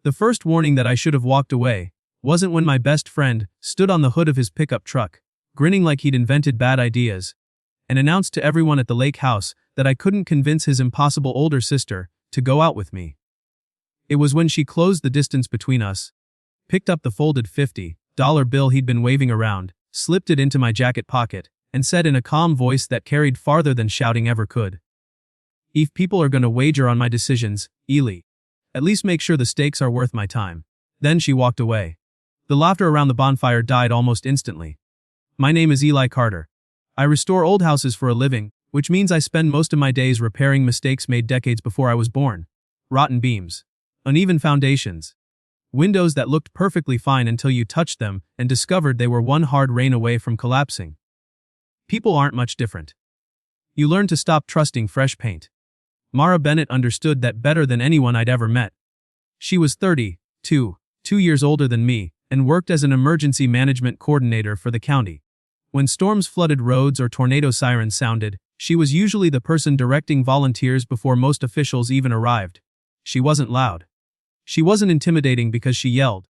The first warning that I should have walked away wasn't when my best friend stood on the hood of his pickup truck, grinning like he'd invented bad ideas, and announced to everyone at the lake house that I couldn't convince his impossible older sister to go out with me. It was when she closed the distance between us, picked up the folded $50 bill he'd been waving around, slipped it into my jacket pocket, and said in a calm voice that carried farther than shouting ever could, "If people are gonna wager on my decisions, Ely, at least make sure the stakes are worth my time." Then she walked away. The laughter around the bonfire died almost instantly. My name is Eli Carter. I restore old houses for a living, which means I spend most of my days repairing mistakes made decades before I was born. Rotten beams, uneven foundations, windows that looked perfectly fine until you touched them and discovered they were one hard rain away from collapsing. People aren't much different. You learn to stop trusting fresh paint. Mara Bennett understood that better than anyone I'd ever met. She was 32, 2 years older than me, and worked as an emergency management coordinator for the county. When storms flooded roads or tornado sirens sounded, she was usually the person directing volunteers before most officials even arrived. She wasn't loud. She wasn't intimidating because she yelled.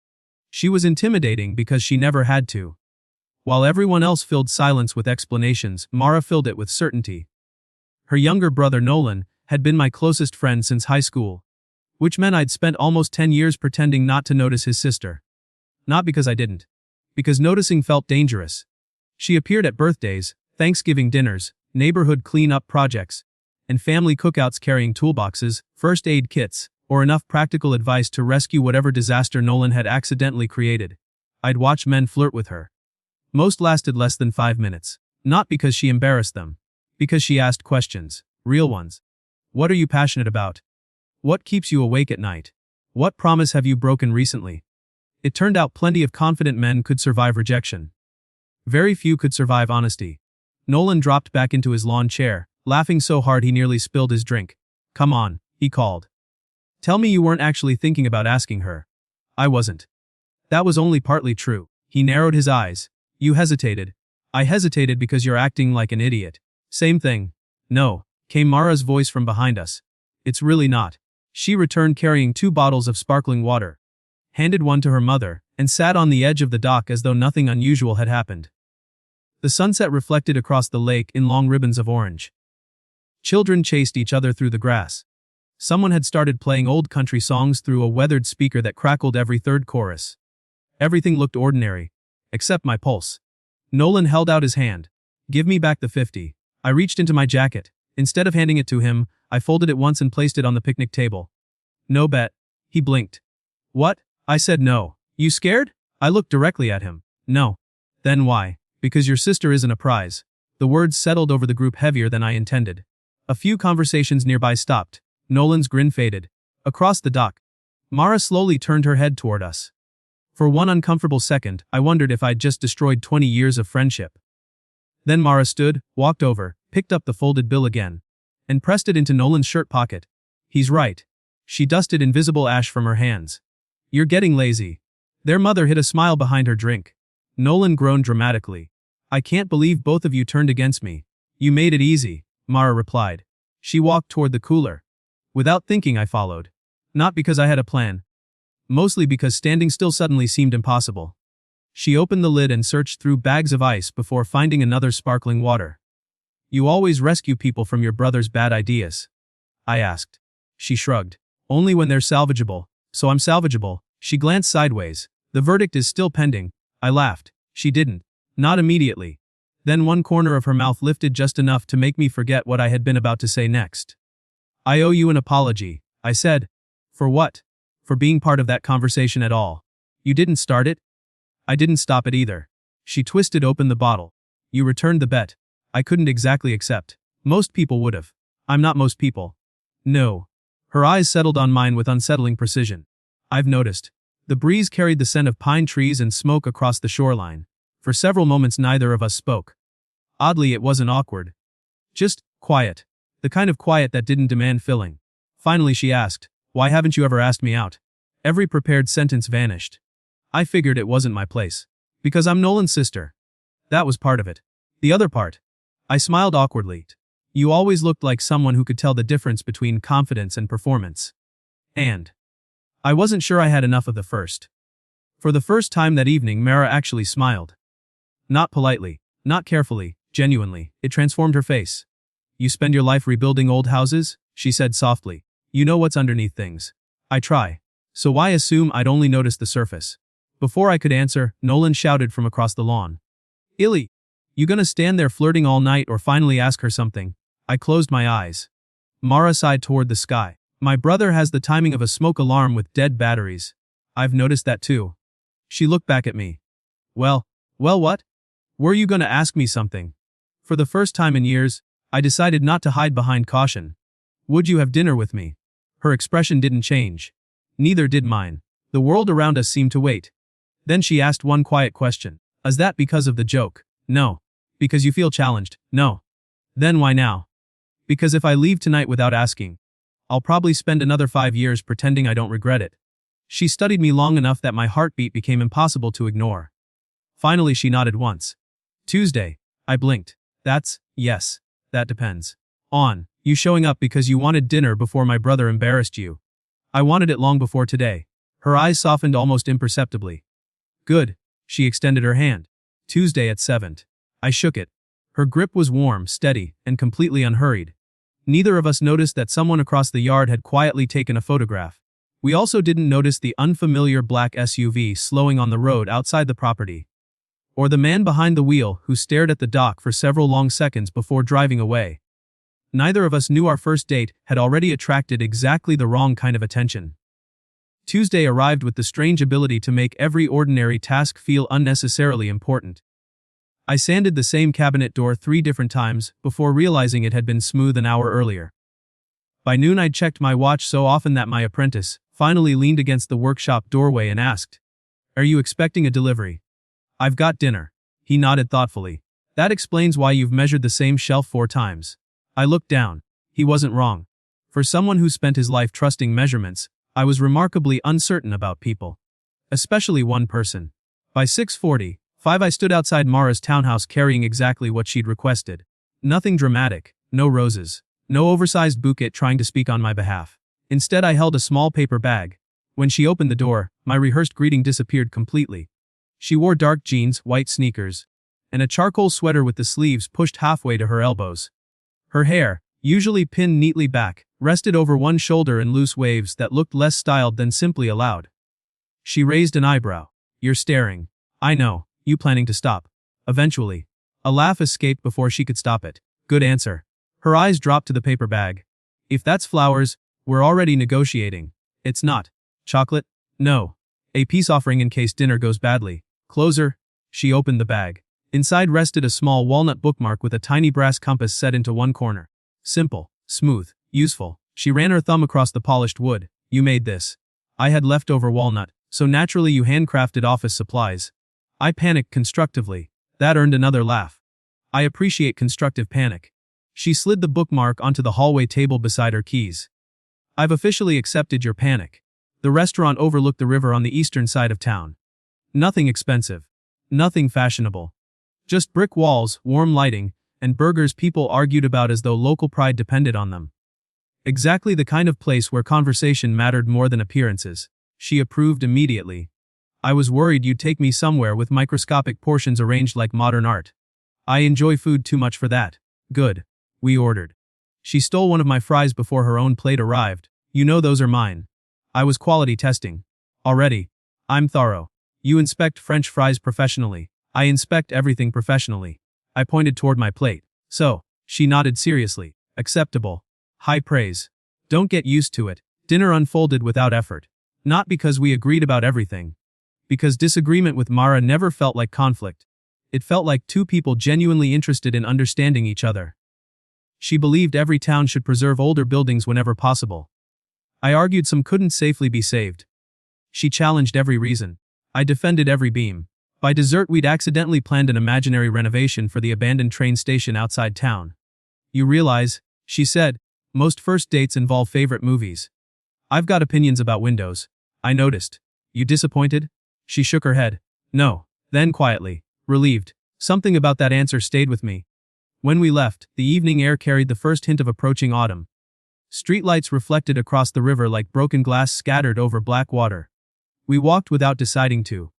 She was intimidating because she never had to. While everyone else filled silence with explanations, Mara filled it with certainty. Her younger brother Nolan had been my closest friend since high school, which meant I'd spent almost 10 years pretending not to notice his sister. Not because I didn't. Because noticing felt dangerous. She appeared at birthdays, Thanksgiving dinners, neighborhood cleanup projects, and family cookouts carrying toolboxes, first aid kits, or enough practical advice to rescue whatever disaster Nolan had accidentally created. I'd watch men flirt with her. Most lasted less than 5 minutes. Not because she embarrassed them. Because she asked questions. Real ones. What are you passionate about? What keeps you awake at night? What promise have you broken recently? It turned out plenty of confident men could survive rejection. Very few could survive honesty. Nolan dropped back into his lawn chair, laughing so hard he nearly spilled his drink. "Come on," he called. "Tell me you weren't actually thinking about asking her." I wasn't. That was only partly true. He narrowed his eyes. "You hesitated." "I hesitated because you're acting like an idiot." "Same thing." "No," came Mara's voice from behind us. "It's really not." She returned carrying 2 bottles of sparkling water, handed one to her mother, and sat on the edge of the dock as though nothing unusual had happened. The sunset reflected across the lake in long ribbons of orange. Children chased each other through the grass. Someone had started playing old country songs through a weathered speaker that crackled every third chorus. Everything looked ordinary, except my pulse. Nolan held out his hand. "Give me back the 50. I reached into my jacket. Instead of handing it to him, I folded it once and placed it on the picnic table. "No bet." He blinked. "What?" I said. "No." "You scared?" I looked directly at him. "No." "Then why?" "Because your sister isn't a prize." The words settled over the group heavier than I intended. A few conversations nearby stopped. Nolan's grin faded. Across the dock, Mara slowly turned her head toward us. For one uncomfortable second, I wondered if I'd just destroyed 20 years of friendship. Then Mara stood, walked over, picked up the folded bill again, and pressed it into Nolan's shirt pocket. "He's right." She dusted invisible ash from her hands. "You're getting lazy." Their mother hid a smile behind her drink. Nolan groaned dramatically. "I can't believe both of you turned against me." "You made it easy," Mara replied. She walked toward the cooler. Without thinking, I followed. Not because I had a plan. Mostly because standing still suddenly seemed impossible. She opened the lid and searched through bags of ice before finding another sparkling water. "You always rescue people from your brother's bad ideas?" I asked. She shrugged. "Only when they're salvageable, so I'm salvageable." She glanced sideways. "The verdict is still pending." I laughed. She didn't. Not immediately. Then one corner of her mouth lifted just enough to make me forget what I had been about to say next. "I owe you an apology," I said. "For what?" "For being part of that conversation at all." "You didn't start it?" "I didn't stop it either." She twisted open the bottle. "You returned the bet." I couldn't exactly accept. Most people would have. I'm not most people. "No." Her eyes settled on mine with unsettling precision. "I've noticed." The breeze carried the scent of pine trees and smoke across the shoreline. For several moments neither of us spoke. Oddly, it wasn't awkward. Just quiet. The kind of quiet that didn't demand filling. Finally she asked, "Why haven't you ever asked me out?" Every prepared sentence vanished. I figured it wasn't my place. "Because I'm Nolan's sister." That was part of it. The other part. I smiled awkwardly. "You always looked like someone who could tell the difference between confidence and performance." And I wasn't sure I had enough of the first. For the first time that evening, Mara actually smiled. Not politely, not carefully, genuinely. It transformed her face. You spend your life rebuilding old houses? She said softly. You know what's underneath things. I try. So why assume I'd only noticed the surface? Before I could answer, Nolan shouted from across the lawn. Illy, you gonna stand there flirting all night or finally ask her something? I closed my eyes. Mara sighed toward the sky. My brother has the timing of a smoke alarm with dead batteries. I've noticed that too. She looked back at me. Well what? Were you gonna ask me something? For the first time in years, I decided not to hide behind caution. Would you have dinner with me? Her expression didn't change. Neither did mine. The world around us seemed to wait. Then she asked one quiet question. Is that because of the joke? No. Because you feel challenged? No. Then why now? Because if I leave tonight without asking, I'll probably spend another 5 years pretending I don't regret it. She studied me long enough that my heartbeat became impossible to ignore. Finally she nodded once. Tuesday. I blinked. Yes. That depends. On you showing up because you wanted dinner before my brother embarrassed you. I wanted it long before today. Her eyes softened almost imperceptibly. Good. She extended her hand. Tuesday at 7. I shook it. Her grip was warm, steady, and completely unhurried. Neither of us noticed that someone across the yard had quietly taken a photograph. We also didn't notice the unfamiliar black SUV slowing on the road outside the property. Or the man behind the wheel who stared at the dock for several long seconds before driving away. Neither of us knew our first date had already attracted exactly the wrong kind of attention. Tuesday arrived with the strange ability to make every ordinary task feel unnecessarily important. I sanded the same cabinet door 3 different times before realizing it had been smooth an hour earlier. By noon I'd checked my watch so often that my apprentice finally leaned against the workshop doorway and asked, "Are you expecting a delivery?" "I've got dinner." He nodded thoughtfully. "That explains why you've measured the same shelf 4 times. I looked down. He wasn't wrong. For someone who spent his life trusting measurements, I was remarkably uncertain about people. Especially one person. By 6:45, I stood outside Mara's townhouse carrying exactly what she'd requested. Nothing dramatic, no roses, no oversized bouquet trying to speak on my behalf. Instead I held a small paper bag. When she opened the door, my rehearsed greeting disappeared completely. She wore dark jeans, white sneakers, and a charcoal sweater with the sleeves pushed halfway to her elbows. Her hair, usually pinned neatly back, rested over one shoulder in loose waves that looked less styled than simply allowed. She raised an eyebrow. "You're staring." "I know. You planning to stop?" "Eventually." A laugh escaped before she could stop it. "Good answer." Her eyes dropped to the paper bag. "If that's flowers, we're already negotiating." "It's not." "Chocolate?" "No. A peace offering in case dinner goes badly." "Closer." She opened the bag. Inside rested a small walnut bookmark with a tiny brass compass set into one corner. Simple, smooth, useful. She ran her thumb across the polished wood. "You made this." I had leftover walnut, so naturally you handcrafted office supplies. I panicked constructively. That earned another laugh. "I appreciate constructive panic." She slid the bookmark onto the hallway table beside her keys. "I've officially accepted your panic." The restaurant overlooked the river on the eastern side of town. Nothing expensive. Nothing fashionable. Just brick walls, warm lighting, and burgers people argued about as though local pride depended on them. Exactly the kind of place where conversation mattered more than appearances. She approved immediately. "I was worried you'd take me somewhere with microscopic portions arranged like modern art." "I enjoy food too much for that." "Good." We ordered. She stole one of my fries before her own plate arrived. "You know those are mine." I was quality testing. "Already. I'm thorough. You inspect French fries professionally. I inspect everything professionally." I pointed toward my plate. "So." She nodded seriously. "Acceptable. High praise. Don't get used to it." Dinner unfolded without effort. Not because we agreed about everything. Because disagreement with Mara never felt like conflict. It felt like 2 people genuinely interested in understanding each other. She believed every town should preserve older buildings whenever possible. I argued some couldn't safely be saved. She challenged every reason. I defended every beam. By dessert we'd accidentally planned an imaginary renovation for the abandoned train station outside town. "You realize," she said, "most first dates involve favorite movies." "I've got opinions about windows." I noticed. "You disappointed?" She shook her head. "No." Then quietly, relieved. Something about that answer stayed with me. When we left, the evening air carried the first hint of approaching autumn. Streetlights reflected across the river like broken glass scattered over black water. We walked without deciding to.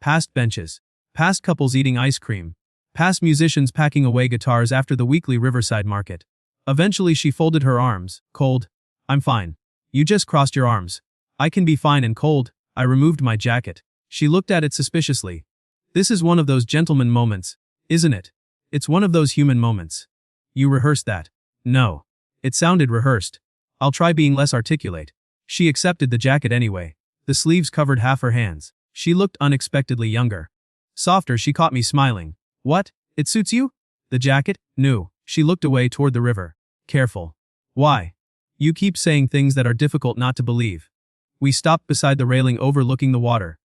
Past benches. Past couples eating ice cream. Past musicians packing away guitars after the weekly riverside market. Eventually she folded her arms. Cold. I'm fine. You just crossed your arms. I can be fine and cold. I removed my jacket. She looked at it suspiciously. This is one of those gentleman moments, isn't it? It's one of those human moments. You rehearsed that. No. It sounded rehearsed. I'll try being less articulate. She accepted the jacket anyway. The sleeves covered half her hands. She looked unexpectedly younger. Softer, she caught me smiling. What? It suits you? The jacket? No. She looked away toward the river. Careful. Why? You keep saying things that are difficult not to believe. We stopped beside the railing overlooking the water.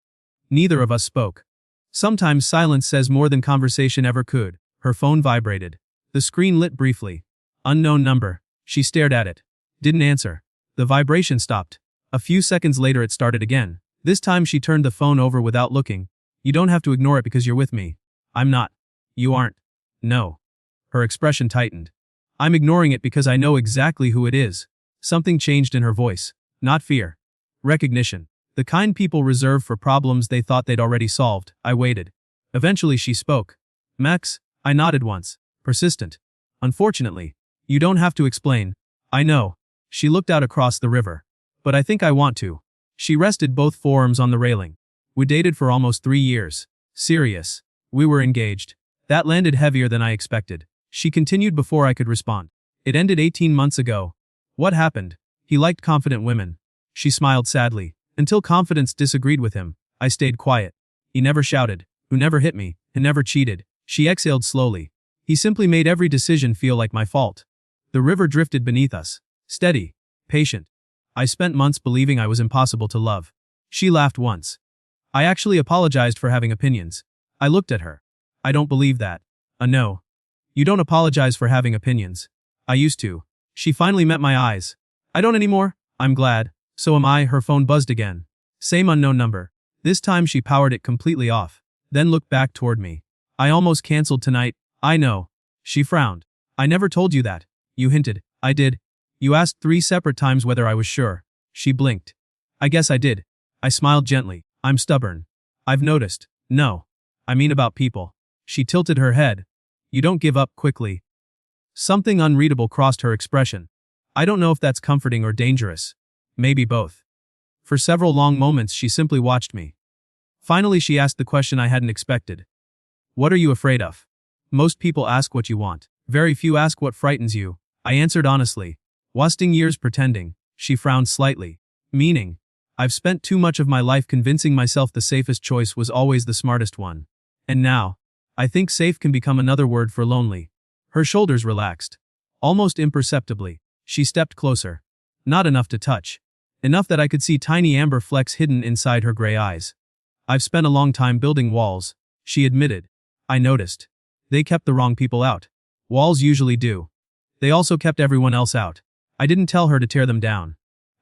Neither of us spoke. Sometimes silence says more than conversation ever could. Her phone vibrated. The screen lit briefly. Unknown number. She stared at it. Didn't answer. The vibration stopped. A few seconds later it started again. This time she turned the phone over without looking. You don't have to ignore it because you're with me. I'm not. You aren't. No. Her expression tightened. I'm ignoring it because I know exactly who it is. Something changed in her voice. Not fear. Recognition. The kind people reserve for problems they thought they'd already solved. I waited. Eventually she spoke. Max, I nodded once. Persistent. Unfortunately. You don't have to explain. I know. She looked out across the river. But I think I want to. She rested both forearms on the railing. We dated for almost 3 years. Serious. We were engaged. That landed heavier than I expected. She continued before I could respond. It ended 18 months ago. What happened? He liked confident women. She smiled sadly. Until confidence disagreed with him, I stayed quiet. He never shouted. Who never hit me. He never cheated. She exhaled slowly. He simply made every decision feel like my fault. The river drifted beneath us. Steady. Patient. I spent months believing I was impossible to love. She laughed once. I actually apologized for having opinions. I looked at her. I don't believe that. No. You don't apologize for having opinions. I used to. She finally met my eyes. I don't anymore. I'm glad. So am I. Her phone buzzed again. Same unknown number. This time she powered it completely off. Then looked back toward me. I almost canceled tonight. I know. She frowned. I never told you that. You hinted. I did. You asked 3 separate times whether I was sure. She blinked. I guess I did. I smiled gently. I'm stubborn. I've noticed. No. I mean about people. She tilted her head. You don't give up quickly. Something unreadable crossed her expression. I don't know if that's comforting or dangerous. Maybe both. For several long moments she simply watched me. Finally she asked the question I hadn't expected. What are you afraid of? Most people ask what you want. Very few ask what frightens you. I answered honestly. Wasting years pretending. She frowned slightly. Meaning? I've spent too much of my life convincing myself the safest choice was always the smartest one. And now, I think safe can become another word for lonely. Her shoulders relaxed. Almost imperceptibly, she stepped closer. Not enough to touch. Enough that I could see tiny amber flecks hidden inside her gray eyes. I've spent a long time building walls, she admitted. I noticed. They kept the wrong people out. Walls usually do. They also kept everyone else out. I didn't tell her to tear them down.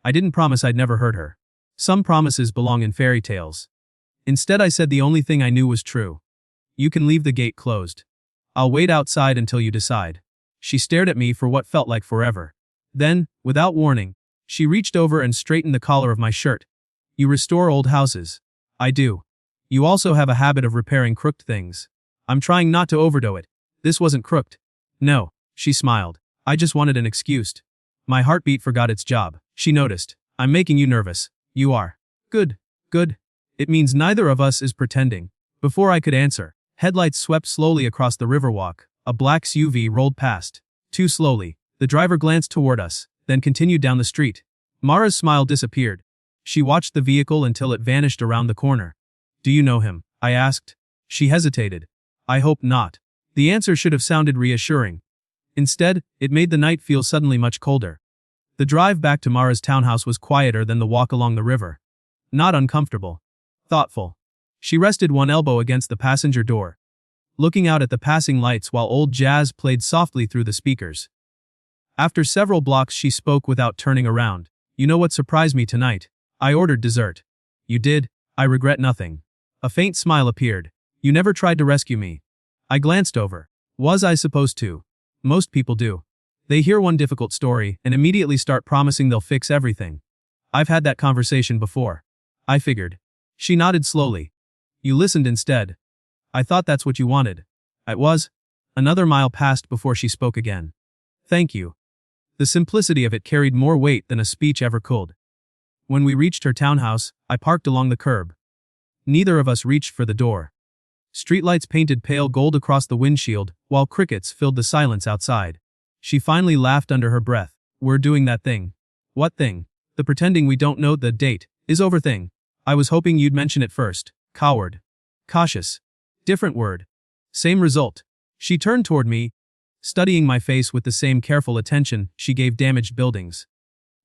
I didn't promise I'd never hurt her. Some promises belong in fairy tales. Instead I said the only thing I knew was true. You can leave the gate closed. I'll wait outside until you decide. She stared at me for what felt like forever. Then, without warning, she reached over and straightened the collar of my shirt. You restore old houses. I do. You also have a habit of repairing crooked things. I'm trying not to overdo it. This wasn't crooked. No, she smiled. I just wanted an excuse. My heartbeat forgot its job. She noticed. I'm making you nervous. You are. Good. Good. It means neither of us is pretending. Before I could answer, headlights swept slowly across the riverwalk. A black SUV rolled past. Too slowly. The driver glanced toward us, then continued down the street. Mara's smile disappeared. She watched the vehicle until it vanished around the corner. Do you know him? I asked. She hesitated. I hope not. The answer should have sounded reassuring. Instead, it made the night feel suddenly much colder. The drive back to Mara's townhouse was quieter than the walk along the river. Not uncomfortable. Thoughtful. She rested one elbow against the passenger door, looking out at the passing lights while old jazz played softly through the speakers. After several blocks she spoke without turning around. You know what surprised me tonight? I ordered dessert. You did? I regret nothing. A faint smile appeared. You never tried to rescue me. I glanced over. Was I supposed to? Most people do. They hear one difficult story and immediately start promising they'll fix everything. I've had that conversation before. I figured. She nodded slowly. You listened instead. I thought that's what you wanted. It was. Another mile passed before she spoke again. Thank you. The simplicity of it carried more weight than a speech ever could. When we reached her townhouse, I parked along the curb. Neither of us reached for the door. Streetlights painted pale gold across the windshield, while crickets filled the silence outside. She finally laughed under her breath. We're doing that thing. What thing? The pretending we don't know the date is over thing. I was hoping you'd mention it first. Coward. Cautious. Different word. Same result. She turned toward me, studying my face with the same careful attention she gave damaged buildings.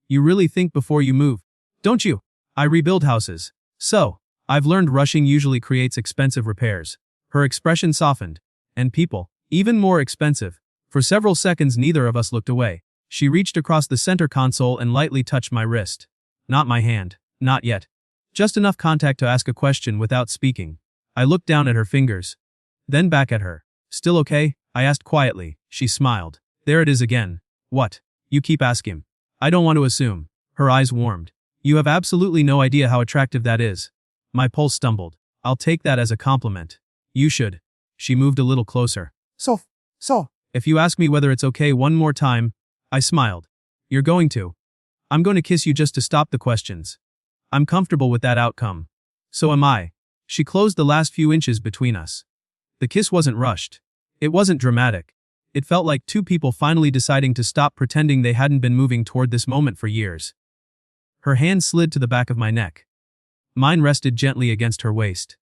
You really think before you move, don't you? I rebuild houses. So, I've learned rushing usually creates expensive repairs. Her expression softened. And people, even more expensive. For several seconds neither of us looked away. She reached across the center console and lightly touched my wrist. Not my hand. Not yet. Just enough contact to ask a question without speaking. I looked down at her fingers. Then back at her. Still okay? I asked quietly. She smiled. There it is again. What? You keep asking. I don't want to assume. Her eyes warmed. You have absolutely no idea how attractive that is. My pulse stumbled. I'll take that as a compliment. You should. She moved a little closer. So. If you ask me whether it's okay one more time, I smiled. You're going to. I'm going to kiss you just to stop the questions. I'm comfortable with that outcome. So am I. She closed the last few inches between us. The kiss wasn't rushed. It wasn't dramatic. It felt like two people finally deciding to stop pretending they hadn't been moving toward this moment for years. Her hand slid to the back of my neck. Mine rested gently against her waist.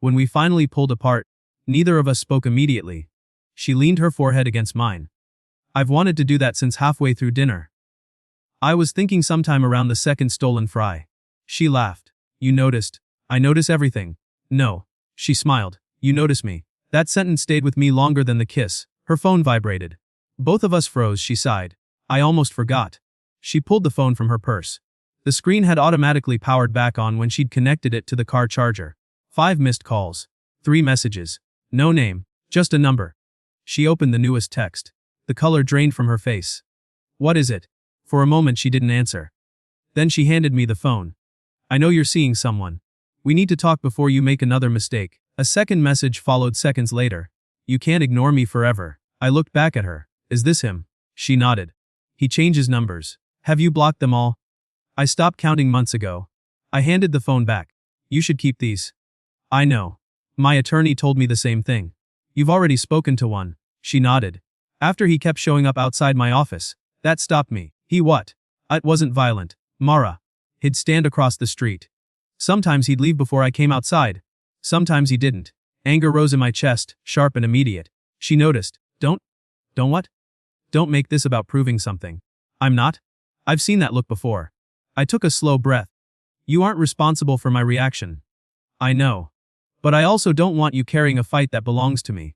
When we finally pulled apart, neither of us spoke immediately. She leaned her forehead against mine. I've wanted to do that since halfway through dinner. I was thinking sometime around the second stolen fry. She laughed. You noticed. I notice everything. No. She smiled. You notice me. That sentence stayed with me longer than the kiss. Her phone vibrated. Both of us froze. She sighed. I almost forgot. She pulled the phone from her purse. The screen had automatically powered back on when she'd connected it to the car charger. 5 missed calls. 3 messages. No name. Just a number. She opened the newest text. The color drained from her face. What is it? For a moment she didn't answer. Then she handed me the phone. I know you're seeing someone. We need to talk before you make another mistake. A second message followed seconds later. You can't ignore me forever. I looked back at her. Is this him? She nodded. He changes numbers. Have you blocked them all? I stopped counting months ago. I handed the phone back. You should keep these. I know. My attorney told me the same thing. You've already spoken to one. She nodded. After he kept showing up outside my office. That stopped me. He what? It wasn't violent. Mara. He'd stand across the street. Sometimes he'd leave before I came outside. Sometimes he didn't. Anger rose in my chest, sharp and immediate. She noticed. Don't what? Don't make this about proving something. I'm not. I've seen that look before. I took a slow breath. You aren't responsible for my reaction. I know. But I also don't want you carrying a fight that belongs to me.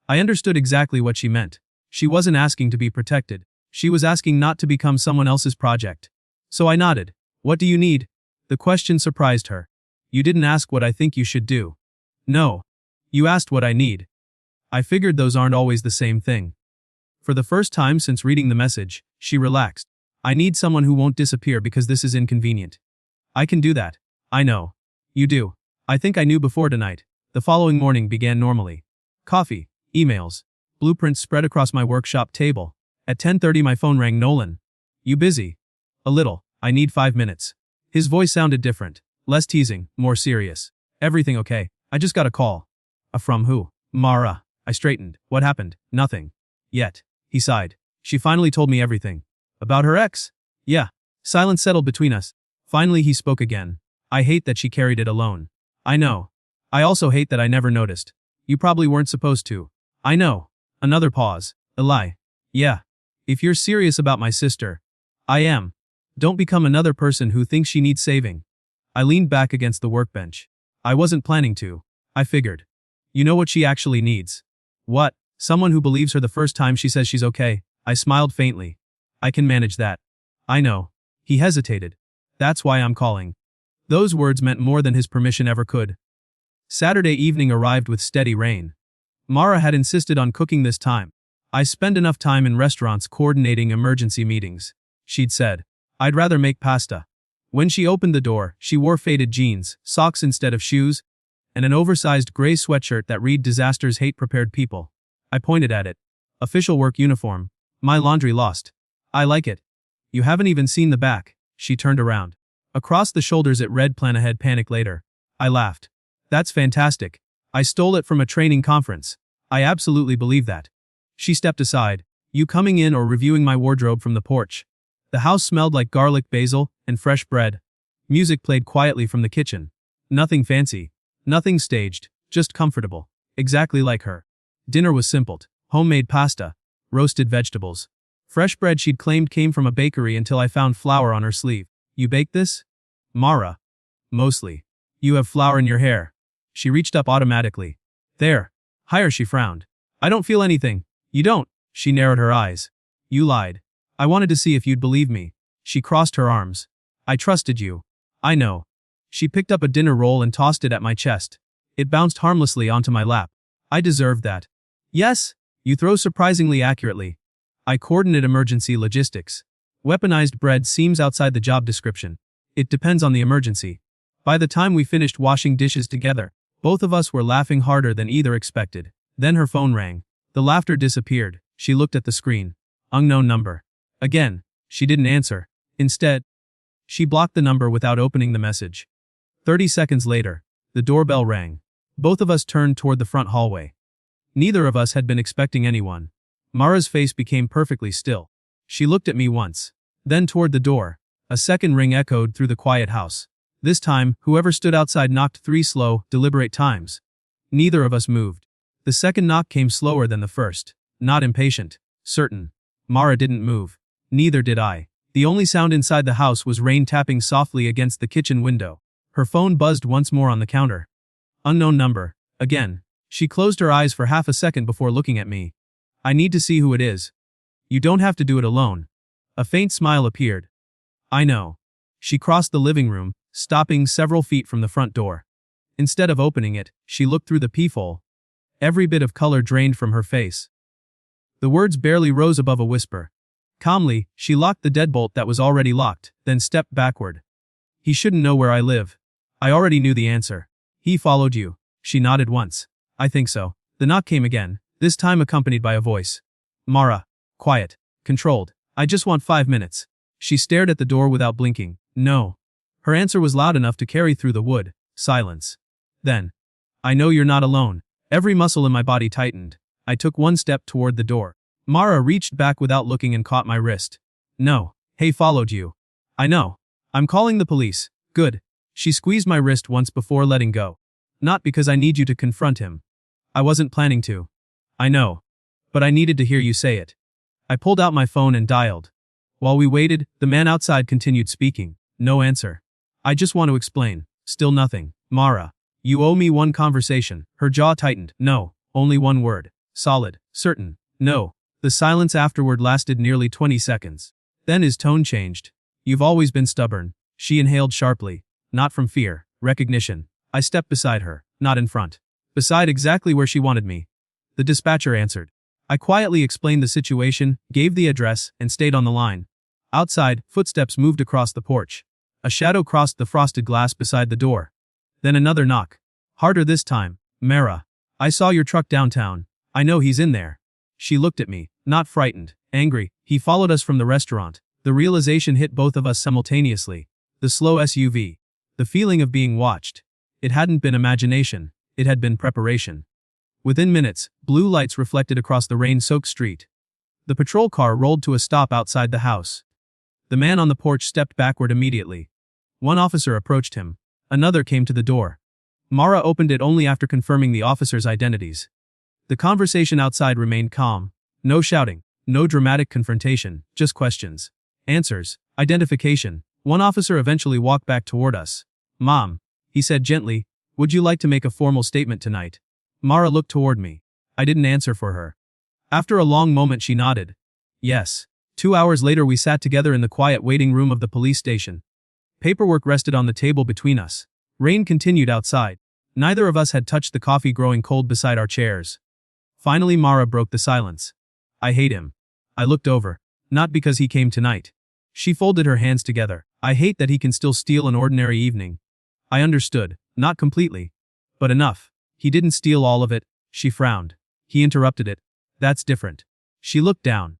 I understood exactly what she meant. She wasn't asking to be protected. She was asking not to become someone else's project. So I nodded. What do you need? The question surprised her. You didn't ask what I think you should do. No. You asked what I need. I figured those aren't always the same thing. For the first time since reading the message, she relaxed. I need someone who won't disappear because this is inconvenient. I can do that. I know. You do. I think I knew before tonight. The following morning began normally. Coffee, emails, blueprints spread across my workshop table. At 10:30 my phone rang. Nolan. You busy? A little. I need 5 minutes. His voice sounded different. Less teasing, more serious. Everything okay? I just got a call. From who? Mara. I straightened. What happened? Nothing. Yet. He sighed. She finally told me everything. About her ex? Yeah. Silence settled between us. Finally he spoke again. I hate that she carried it alone. I know. I also hate that I never noticed. You probably weren't supposed to. I know. Another pause. A lie. Yeah. If you're serious about my sister. I am. Don't become another person who thinks she needs saving. I leaned back against the workbench. I wasn't planning to. I figured. You know what she actually needs? What? Someone who believes her the first time she says she's okay. I smiled faintly. I can manage that. I know. He hesitated. That's why I'm calling. Those words meant more than his permission ever could. Saturday evening arrived with steady rain. Mara had insisted on cooking this time. I spend enough time in restaurants coordinating emergency meetings, she'd said. I'd rather make pasta. When she opened the door, she wore faded jeans, socks instead of shoes, and an oversized gray sweatshirt that read "Disasters Hate Prepared People." I pointed at it. Official work uniform. My laundry lost. I like it. You haven't even seen the back. She turned around. Across the shoulders it read "Plan ahead, panic later." I laughed. That's fantastic. I stole it from a training conference. I absolutely believe that. She stepped aside. You coming in or reviewing my wardrobe from the porch? The house smelled like garlic, basil, and fresh bread. Music played quietly from the kitchen. Nothing fancy. Nothing staged. Just comfortable. Exactly like her. Dinner was simple. Homemade pasta. Roasted vegetables. Fresh bread she'd claimed came from a bakery until I found flour on her sleeve. You baked this? Mara. Mostly. You have flour in your hair. She reached up automatically. There. Higher, she frowned. I don't feel anything. You don't. She narrowed her eyes. You lied. I wanted to see if you'd believe me. She crossed her arms. I trusted you. I know. She picked up a dinner roll and tossed it at my chest. It bounced harmlessly onto my lap. I deserved that. Yes, you throw surprisingly accurately. I coordinate emergency logistics. Weaponized bread seems outside the job description. It depends on the emergency. By the time we finished washing dishes together, both of us were laughing harder than either expected. Then her phone rang. The laughter disappeared. She looked at the screen. Unknown number. Again, she didn't answer. Instead, she blocked the number without opening the message. 30 seconds later, the doorbell rang. Both of us turned toward the front hallway. Neither of us had been expecting anyone. Mara's face became perfectly still. She looked at me once, then toward the door. A second ring echoed through the quiet house. This time, whoever stood outside knocked 3 slow, deliberate times. Neither of us moved. The second knock came slower than the first. Not impatient. Certain. Mara didn't move. Neither did I. The only sound inside the house was rain tapping softly against the kitchen window. Her phone buzzed once more on the counter. Unknown number. Again. She closed her eyes for half a second before looking at me. I need to see who it is. You don't have to do it alone. A faint smile appeared. I know. She crossed the living room, stopping several feet from the front door. Instead of opening it, she looked through the peephole. Every bit of color drained from her face. The words barely rose above a whisper. Calmly, she locked the deadbolt that was already locked, then stepped backward. He shouldn't know where I live. I already knew the answer. He followed you. She nodded once. I think so. The knock came again, this time accompanied by a voice. Mara. Quiet. Controlled. I just want 5 minutes. She stared at the door without blinking. No. Her answer was loud enough to carry through the wood. Silence. Then. I know you're not alone. Every muscle in my body tightened. I took one step toward the door. Mara reached back without looking and caught my wrist. No. Hay followed you. I know. I'm calling the police. Good. She squeezed my wrist once before letting go. Not because I need you to confront him. I wasn't planning to. I know. But I needed to hear you say it. I pulled out my phone and dialed. While we waited, the man outside continued speaking. No answer. I just want to explain. Still nothing. Mara. You owe me one conversation. Her jaw tightened. No. Only one word. Solid. Certain. No. The silence afterward lasted nearly 20 seconds. Then his tone changed. You've always been stubborn. She inhaled sharply. Not from fear. Recognition. I stepped beside her. Not in front. Beside exactly where she wanted me. The dispatcher answered. I quietly explained the situation, gave the address, and stayed on the line. Outside, footsteps moved across the porch. A shadow crossed the frosted glass beside the door. Then another knock. Harder this time. Mara. I saw your truck downtown. I know he's in there. She looked at me, not frightened, angry. He followed us from the restaurant. The realization hit both of us simultaneously. The slow SUV. The feeling of being watched. It hadn't been imagination. It had been preparation. Within minutes, blue lights reflected across the rain-soaked street. The patrol car rolled to a stop outside the house. The man on the porch stepped backward immediately. One officer approached him. Another came to the door. Mara opened it only after confirming the officers' identities. The conversation outside remained calm. No shouting. No dramatic confrontation. Just questions. Answers. Identification. One officer eventually walked back toward us. Mom. He said gently. Would you like to make a formal statement tonight? Mara looked toward me. I didn't answer for her. After a long moment she nodded. Yes. 2 hours later we sat together in the quiet waiting room of the police station. Paperwork rested on the table between us. Rain continued outside. Neither of us had touched the coffee growing cold beside our chairs. Finally Mara broke the silence. I hate him. I looked over. Not because he came tonight. She folded her hands together. I hate that he can still steal an ordinary evening. I understood. Not completely. But enough. He didn't steal all of it. She frowned. He interrupted it. That's different. She looked down.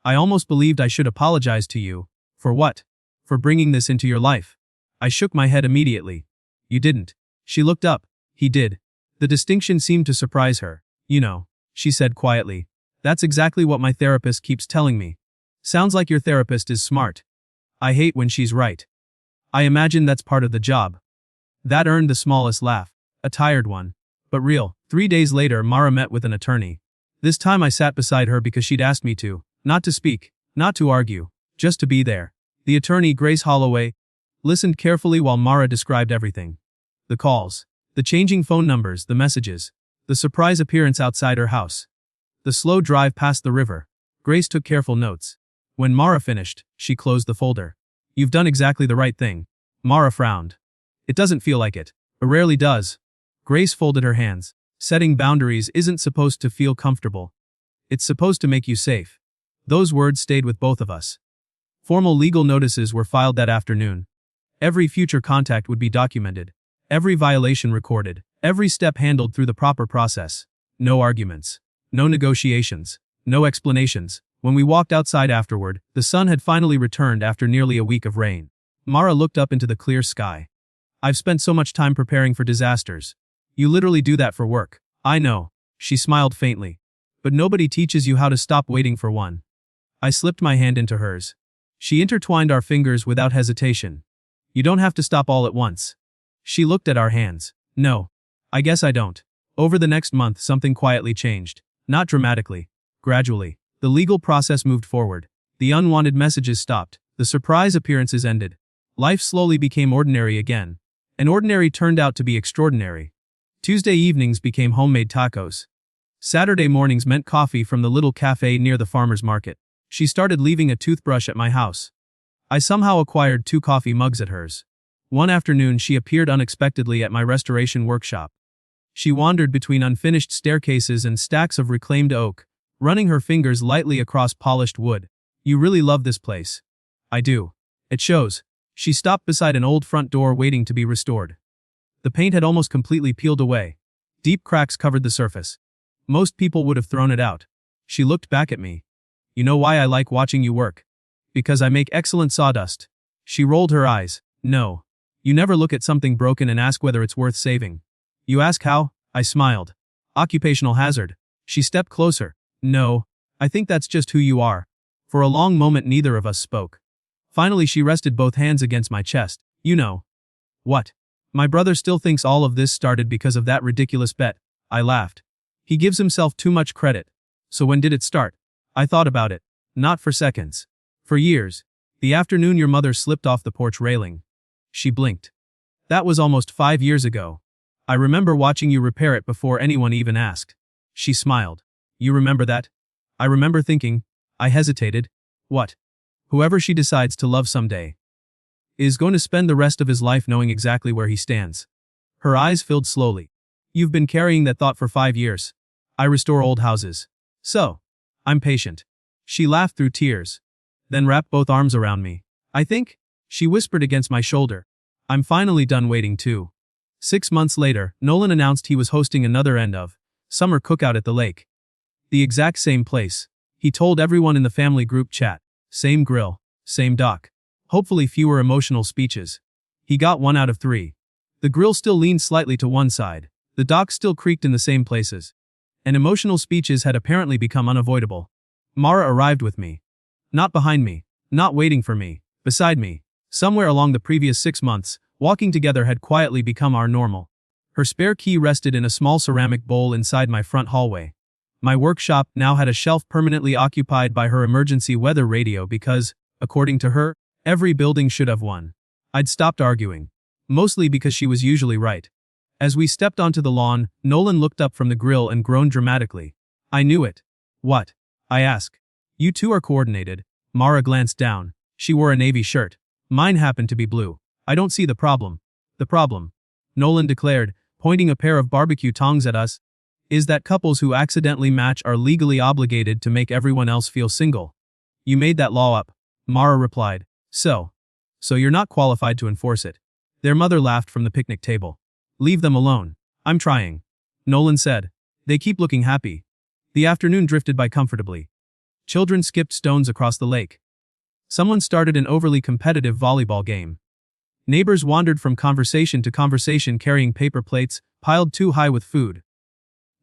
I almost believed I should apologize to you. For what? For bringing this into your life. I shook my head immediately. You didn't. She looked up. He did. The distinction seemed to surprise her. You know, she said quietly. That's exactly what my therapist keeps telling me. Sounds like your therapist is smart. I hate when she's right. I imagine that's part of the job. That earned the smallest laugh. A tired one. But real. 3 days later, Mara met with an attorney. This time I sat beside her because she'd asked me to. Not to speak. Not to argue. Just to be there. The attorney, Grace Holloway, listened carefully while Mara described everything. The calls. The changing phone numbers, the messages. The surprise appearance outside her house. The slow drive past the river. Grace took careful notes. When Mara finished, she closed the folder. You've done exactly the right thing. Mara frowned. It doesn't feel like it. It rarely does. Grace folded her hands. Setting boundaries isn't supposed to feel comfortable. It's supposed to make you safe. Those words stayed with both of us. Formal legal notices were filed that afternoon. Every future contact would be documented. Every violation recorded. Every step handled through the proper process. No arguments. No negotiations. No explanations. When we walked outside afterward, the sun had finally returned after nearly a week of rain. Mara looked up into the clear sky. I've spent so much time preparing for disasters. You literally do that for work. I know. She smiled faintly. But nobody teaches you how to stop waiting for one. I slipped my hand into hers. She intertwined our fingers without hesitation. You don't have to stop all at once. She looked at our hands. No. I guess I don't. Over the next month, something quietly changed. Not dramatically. Gradually. The legal process moved forward. The unwanted messages stopped. The surprise appearances ended. Life slowly became ordinary again. And ordinary turned out to be extraordinary. Tuesday evenings became homemade tacos. Saturday mornings meant coffee from the little cafe near the farmer's market. She started leaving a toothbrush at my house. I somehow acquired 2 coffee mugs at hers. One afternoon she appeared unexpectedly at my restoration workshop. She wandered between unfinished staircases and stacks of reclaimed oak, running her fingers lightly across polished wood. You really love this place. I do. It shows. She stopped beside an old front door waiting to be restored. The paint had almost completely peeled away. Deep cracks covered the surface. Most people would have thrown it out. She looked back at me. You know why I like watching you work? Because I make excellent sawdust. She rolled her eyes. No. You never look at something broken and ask whether it's worth saving. You ask how? I smiled. Occupational hazard. She stepped closer. No. I think that's just who you are. For a long moment neither of us spoke. Finally she rested both hands against my chest. You know. What? My brother still thinks all of this started because of that ridiculous bet. I laughed. He gives himself too much credit. So when did it start? I thought about it. Not for seconds. For years. The afternoon your mother slipped off the porch railing. She blinked. That was almost 5 years ago. I remember watching you repair it before anyone even asked. She smiled. You remember that? I remember thinking. I hesitated. What? Whoever she decides to love someday is going to spend the rest of his life knowing exactly where he stands. Her eyes filled slowly. You've been carrying that thought for 5 years. I restore old houses. So. I'm patient. She laughed through tears. Then wrapped both arms around me. I think, she whispered against my shoulder. I'm finally done waiting too. 6 months later, Nolan announced he was hosting another end of summer cookout at the lake. The exact same place. He told everyone in the family group chat. Same grill. Same dock. Hopefully fewer emotional speeches. He got 1 out of 3. The grill still leaned slightly to one side. The dock still creaked in the same places. And emotional speeches had apparently become unavoidable. Mara arrived with me. Not behind me. Not waiting for me. Beside me. Somewhere along the previous 6 months, walking together had quietly become our normal. Her spare key rested in a small ceramic bowl inside my front hallway. My workshop now had a shelf permanently occupied by her emergency weather radio because, according to her, every building should have one. I'd stopped arguing. Mostly because she was usually right. As we stepped onto the lawn, Nolan looked up from the grill and groaned dramatically. I knew it. What? I asked. You two are coordinated. Mara glanced down. She wore a navy shirt. Mine happened to be blue. I don't see the problem. The problem, Nolan declared, pointing a pair of barbecue tongs at us, is that couples who accidentally match are legally obligated to make everyone else feel single. You made that law up, Mara replied. So you're not qualified to enforce it. Their mother laughed from the picnic table. Leave them alone. I'm trying. Nolan said. They keep looking happy. The afternoon drifted by comfortably. Children skipped stones across the lake. Someone started an overly competitive volleyball game. Neighbors wandered from conversation to conversation carrying paper plates, piled too high with food.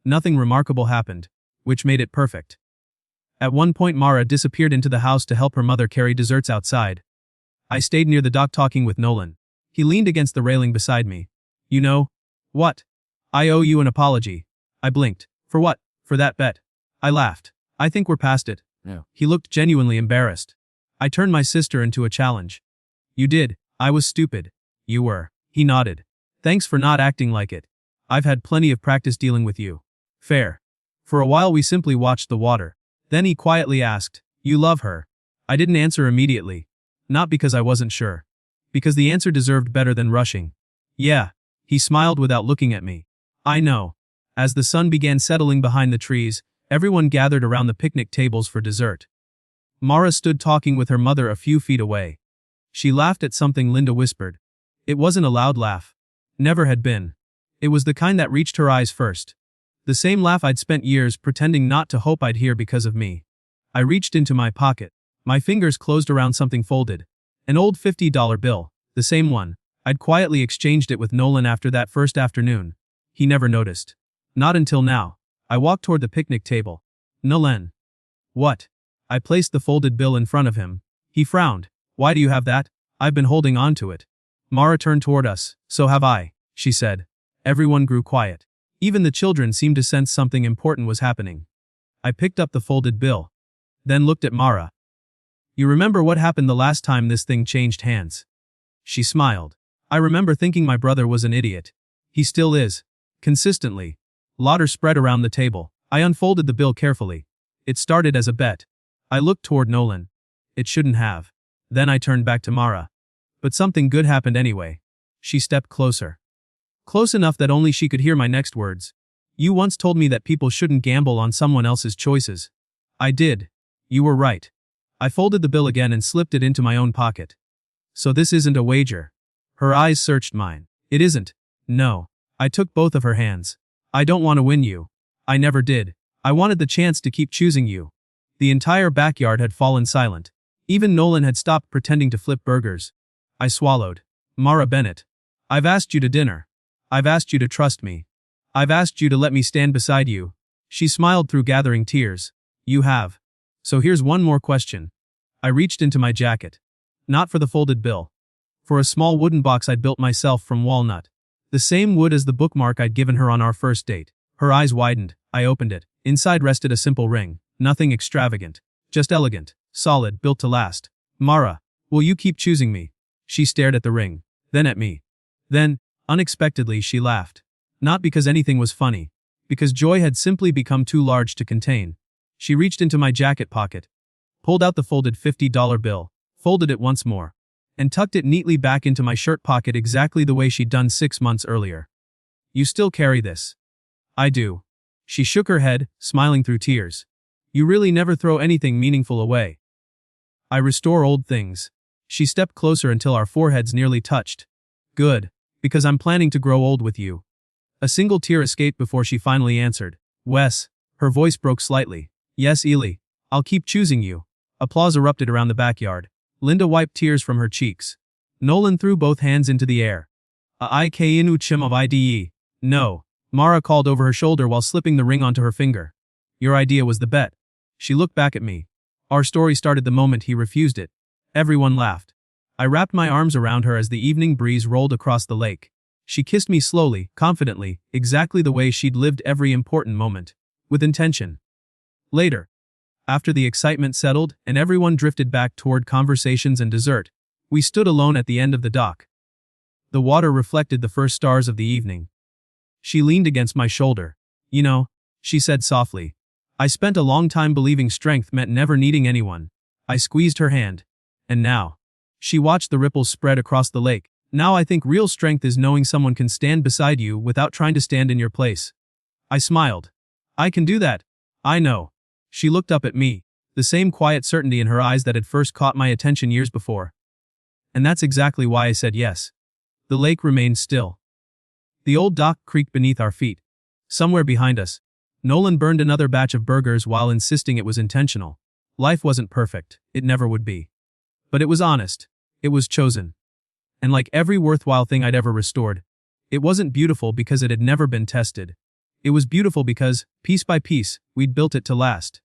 Nothing remarkable happened, which made it perfect. At one point Mara disappeared into the house to help her mother carry desserts outside. I stayed near the dock talking with Nolan. He leaned against the railing beside me. You know what? I owe you an apology. I blinked. For what? For that bet. I laughed. I think we're past it. No. He looked genuinely embarrassed. I turned my sister into a challenge. You did. I was stupid. You were. He nodded. Thanks for not acting like it. I've had plenty of practice dealing with you. Fair. For a while we simply watched the water. Then he quietly asked, You love her? I didn't answer immediately. Not because I wasn't sure. Because the answer deserved better than rushing. Yeah. He smiled without looking at me. I know. As the sun began settling behind the trees, everyone gathered around the picnic tables for dessert. Mara stood talking with her mother a few feet away. She laughed at something Linda whispered. It wasn't a loud laugh. Never had been. It was the kind that reached her eyes first. The same laugh I'd spent years pretending not to hope I'd hear because of me. I reached into my pocket. My fingers closed around something folded. An old $50 bill, the same one. I'd quietly exchanged it with Nolan after that first afternoon. He never noticed. Not until now. I walked toward the picnic table. Nolan. What? I placed the folded bill in front of him. He frowned. Why do you have that? I've been holding on to it. Mara turned toward us. So have I, she said. Everyone grew quiet. Even the children seemed to sense something important was happening. I picked up the folded bill. Then looked at Mara. You remember what happened the last time this thing changed hands? She smiled. I remember thinking my brother was an idiot. He still is. Consistently. Laughter spread around the table. I unfolded the bill carefully. It started as a bet. I looked toward Nolan. It shouldn't have. Then I turned back to Mara. But something good happened anyway. She stepped closer. Close enough that only she could hear my next words. You once told me that people shouldn't gamble on someone else's choices. I did. You were right. I folded the bill again and slipped it into my own pocket. So this isn't a wager. Her eyes searched mine. It isn't. No. I took both of her hands. I don't want to win you. I never did. I wanted the chance to keep choosing you. The entire backyard had fallen silent. Even Nolan had stopped pretending to flip burgers. I swallowed. Mara Bennett. I've asked you to dinner. I've asked you to trust me. I've asked you to let me stand beside you. She smiled through gathering tears. You have. So here's one more question. I reached into my jacket. Not for the folded bill. For a small wooden box I'd built myself from walnut. The same wood as the bookmark I'd given her on our first date. Her eyes widened. I opened it. Inside rested a simple ring. Nothing extravagant. Just elegant. Solid, built to last. Mara, will you keep choosing me? She stared at the ring. Then at me. Then, unexpectedly, she laughed. Not because anything was funny. Because joy had simply become too large to contain. She reached into my jacket pocket. Pulled out the folded $50 bill. Folded it once more. And tucked it neatly back into my shirt pocket exactly the way she'd done 6 months earlier. You still carry this? I do. She shook her head, smiling through tears. You really never throw anything meaningful away. I restore old things. She stepped closer until our foreheads nearly touched. Good. Because I'm planning to grow old with you. A single tear escaped before she finally answered. Wes. Her voice broke slightly. Yes, Ely. I'll keep choosing you. Applause erupted around the backyard. Linda wiped tears from her cheeks. Nolan threw both hands into the air. Inu chim of ide. No. Mara called over her shoulder while slipping the ring onto her finger. Your idea was the bet. She looked back at me. Our story started the moment he refused it. Everyone laughed. I wrapped my arms around her as the evening breeze rolled across the lake. She kissed me slowly, confidently, exactly the way she'd lived every important moment. With intention. Later. After the excitement settled and everyone drifted back toward conversations and dessert, we stood alone at the end of the dock. The water reflected the first stars of the evening. She leaned against my shoulder. You know, she said softly. I spent a long time believing strength meant never needing anyone. I squeezed her hand. And now. She watched the ripples spread across the lake. Now I think real strength is knowing someone can stand beside you without trying to stand in your place. I smiled. I can do that. I know. She looked up at me, the same quiet certainty in her eyes that had first caught my attention years before. And that's exactly why I said yes. The lake remained still. The old dock creaked beneath our feet. Somewhere behind us, Nolan burned another batch of burgers while insisting it was intentional. Life wasn't perfect, it never would be. But it was honest. It was chosen. And like every worthwhile thing I'd ever restored, it wasn't beautiful because it had never been tested. It was beautiful because, piece by piece, we'd built it to last.